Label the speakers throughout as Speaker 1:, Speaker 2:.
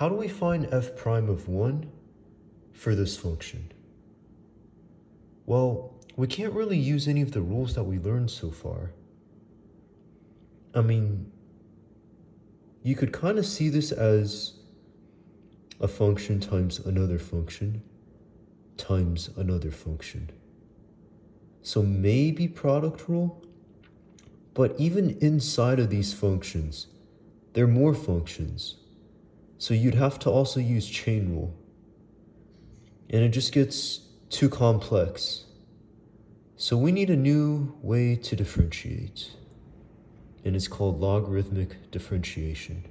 Speaker 1: how do we find f prime of 1 for this function? Well, we can't really use any of the rules that we learned so far. I mean, you could kind of see this as a function times another function times another function. So maybe product rule, but even inside of these functions, there are more functions. So you'd have to also use chain rule. And it just gets too complex. So we need a new way to differentiate. And it's called logarithmic differentiation.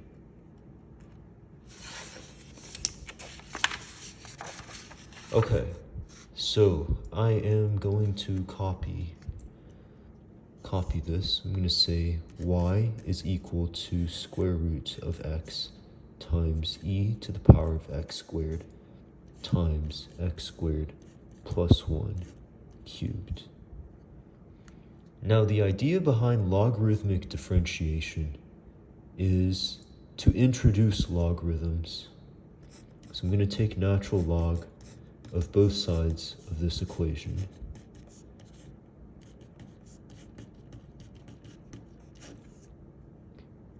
Speaker 1: Okay, so I am going to copy this. I'm going to say y is equal to square root of x times e to the power of x squared times x squared plus 1 cubed. Now the idea behind logarithmic differentiation is to introduce logarithms. So I'm going to take natural log of both sides of this equation.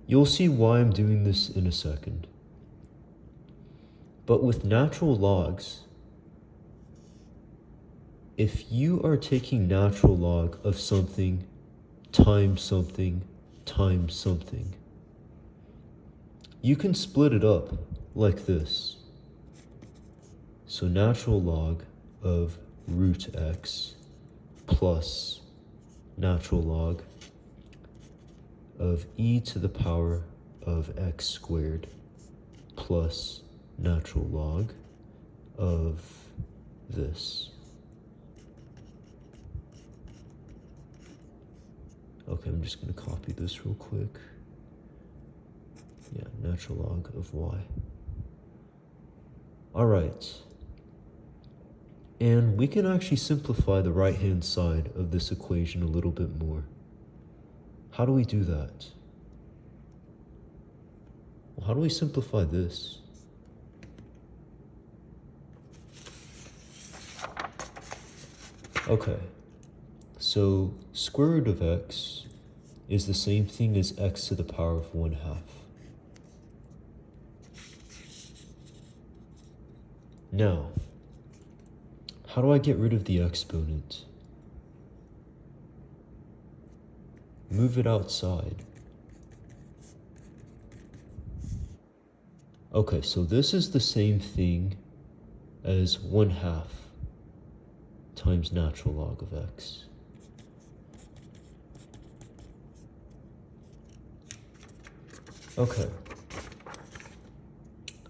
Speaker 1: You'll see why I'm doing this in a second. But with natural logs, if you are taking natural log of something times something times something, you can split it up like this. So natural log of root x plus natural log of e to the power of x squared plus natural log of this. Okay, I'm just going to copy this real quick. Yeah, natural log of y. All right. And we can actually simplify the right-hand side of this equation a little bit more. How do we do that? Well, how do we simplify this? Okay, so square root of x is the same thing as x to the power of 1/2. Now, how do I get rid of the exponent? Move it outside. Okay, so this is the same thing as 1/2 times natural log of x. Okay.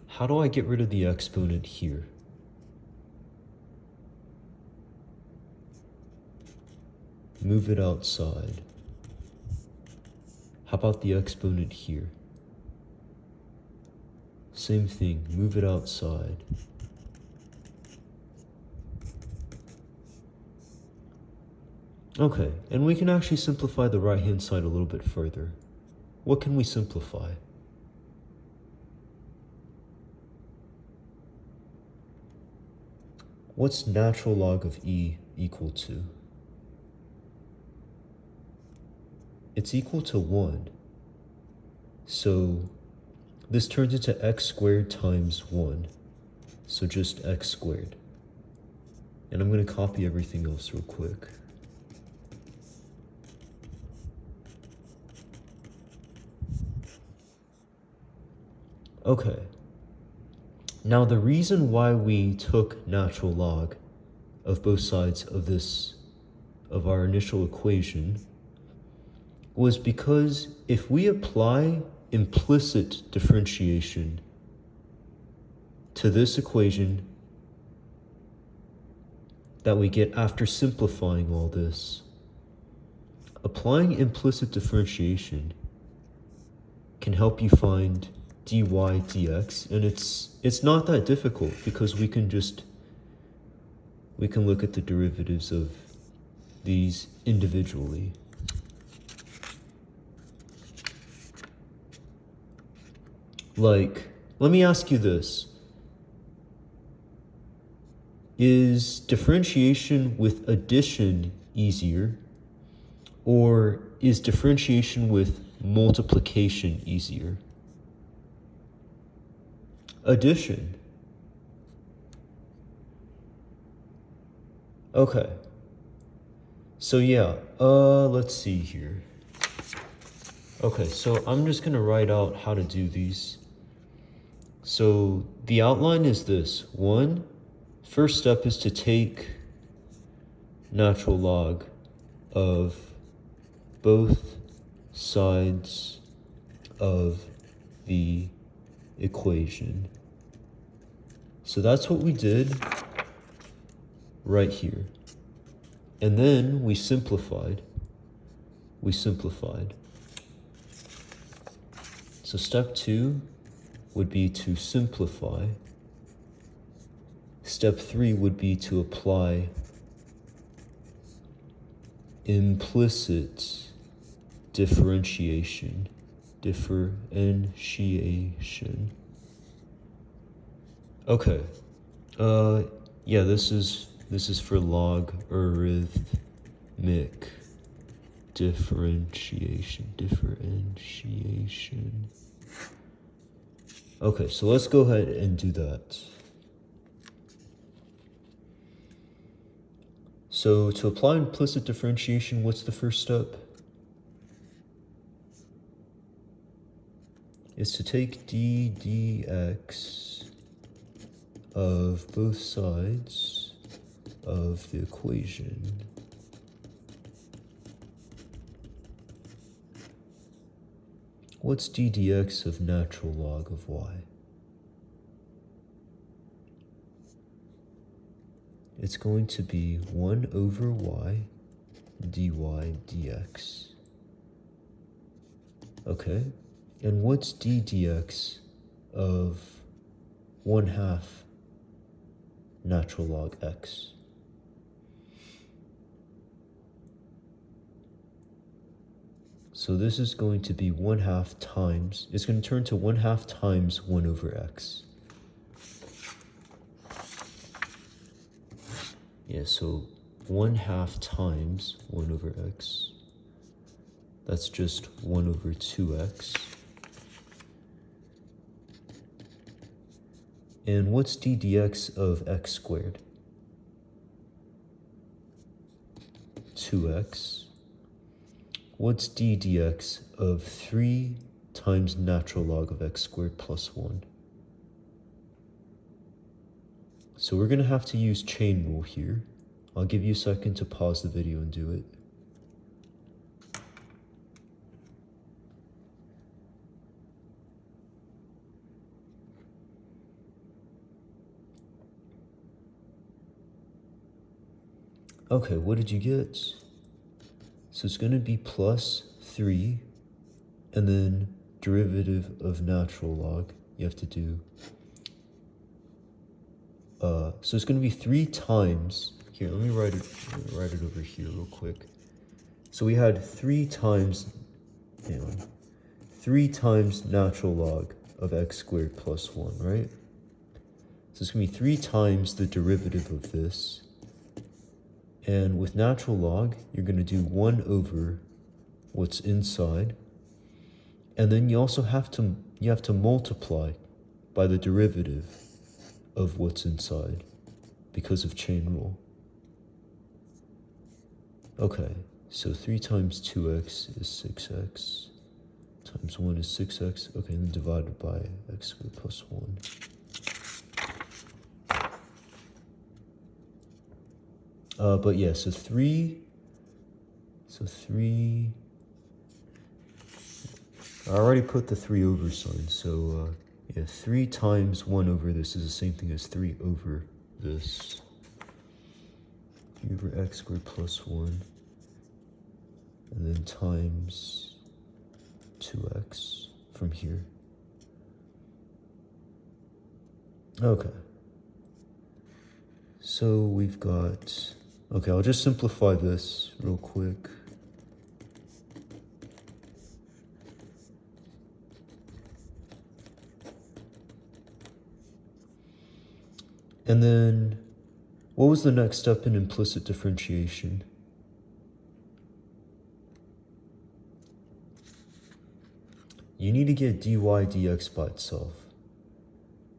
Speaker 1: How do I get rid of the exponent here? Move it outside. How about the exponent here? Same thing, move it outside. Okay, and we can actually simplify the right-hand side a little bit further. What can we simplify? What's natural log of e equal to? It's equal to 1. So this turns into x squared times 1. So just x squared. And I'm going to copy everything else real quick. Okay. Now the reason why we took natural log of both sides of our initial equation was because if we apply implicit differentiation to this equation that we get after simplifying all this, applying implicit differentiation can help you find dy dx, and it's not that difficult because we can look at the derivatives of these individually. Like let me ask you this. Is differentiation with addition easier, or is differentiation with multiplication easier? Addition. Okay. So yeah, let's see here. Okay, so I'm just gonna write out how to do these. So the outline is this. First step is to take natural log of both sides of the equation. So that's what we did right here. And then we simplified. So step 2 would be to simplify. Step 3 would be to apply implicit differentiation. Okay. Yeah, this is for logarithmic differentiation. Okay, so let's go ahead and do that. So to apply implicit differentiation, what's the first step? It's to take d dx of both sides of the equation. What's d dx of natural log of y? It's going to be 1 over y dy dx. Okay, and what's d dx of 1/2 natural log x? So this is going to be 1/2 times, it's going to turn to 1/2 times 1 over x. Yeah, so 1/2 times 1 over x. That's just 1 over 2x. And what's d dx of x squared? 2x. What's d dx of 3 times natural log of x squared plus 1? So we're going to have to use chain rule here. I'll give you a second to pause the video and do it. Okay, what did you get? So it's going to be plus 3, and then derivative of natural log. You have to do. So it's going to be 3 times. Here, let me write it over here real quick. So we had 3 times. Hang on. 3 times natural log of x squared plus 1, right? So it's going to be 3 times the derivative of this. And with natural log, you're going to do 1 over what's inside. And then you also have to multiply by the derivative of what's inside because of chain rule. Okay, so 3 times 2x is 6x. Times 1 is 6x. Okay, and then divided by x squared plus 1. But yeah, so 3, I already put the 3 over sign, so yeah, 3 times 1 over this is the same thing as 3 over this. 3 over x squared plus 1, and then times 2x from here. Okay. So we've got, okay, I'll just simplify this real quick. And then, what was the next step in implicit differentiation? You need to get dy dx by itself.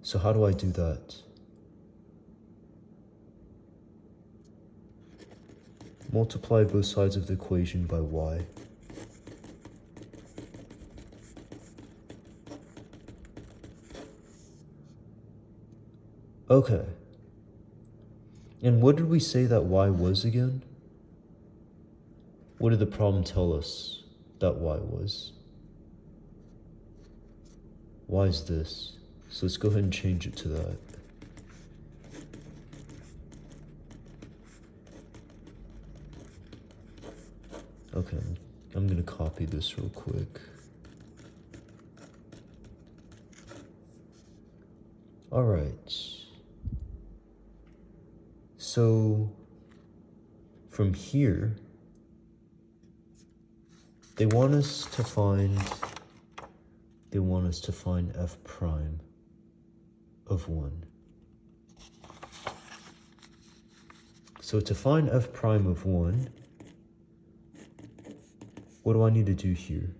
Speaker 1: So how do I do that? Multiply both sides of the equation by y. Okay. And what did we say that y was again? What did the problem tell us that y was? Y is this. So let's go ahead and change it to that. Okay, I'm gonna copy this real quick. All right. So from here, they want us to find f prime of 1. So to find f prime of 1, what do I need to do here?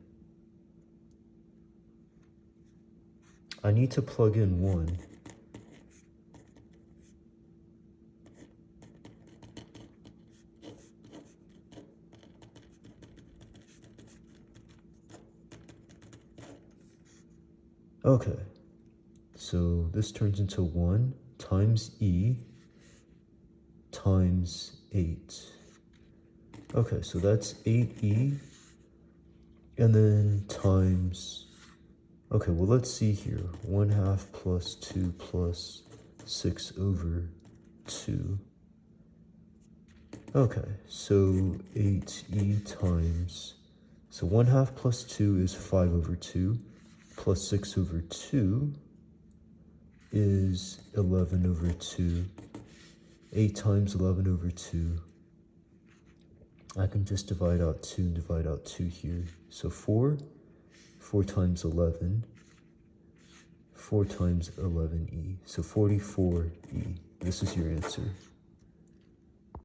Speaker 1: I need to plug in 1. Okay, so this turns into 1 times e times 8. Okay, so that's 8e, and then times, okay, well, let's see here. 1/2 plus 2 plus 6 over 2. Okay, so 8e times, so 1/2 plus 2 is 5 over 2, plus 6 over 2 is 11 over 2. 8 times 11 over 2. I can just divide out 2 and divide out 2 here. So 4 times 11, 4 times 11e. So 44e. This is your answer.